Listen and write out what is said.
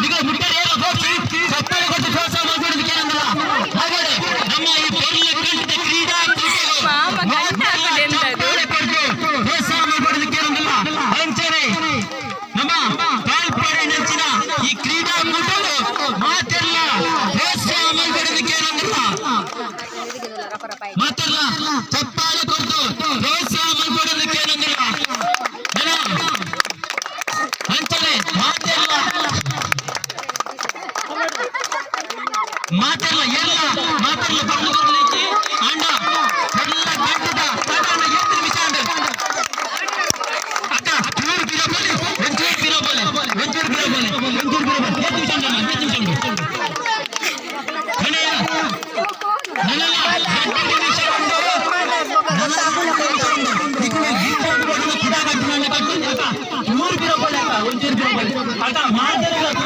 നിങ്ങൾ മുട്ടേറെ ചപ്പാളെ കൊണ്ട് പ്രോത്സാഹനം കൊടുക്കുന്നതില്ല ಹಾಗಾದ್ರೆ ನಮ್ಮ ಈ ಪರ್ಲಕಂಠದ ಕ್ರೀಡಾ ಪ್ರೋತ್ಸಾಹ ಕೊಡಲಿಕ್ಕಿರಂಗಿಲ್ಲ ಅಂಚನೆ ನಮ್ಮ ಪಾಲ್ಪಾಡಿ ನೆಚ್ಚಿನ ಈ ಕ್ರೀಡಾಕೂಟಗಳು ಮಾತೆಲ್ಲ ಪ್ರೋತ್ಸಾಹ ಕೊಡಲಿಕ್ಕಿರಂಗಿಲ್ಲ ಮಾತೆಲ್ಲ ಚಪ್ಪಾಳೆ ಕೊಟ್ಟು ಪ್ರೋತ್ಸಾಹ ಕೊಡಲಿಕ್ಕಿರಂಗಿಲ್ಲ ಅಂಚನೆ ಮಾತೆಲ್ಲ ಎಲ್ಲ ಮಾತೆಲ್ಲ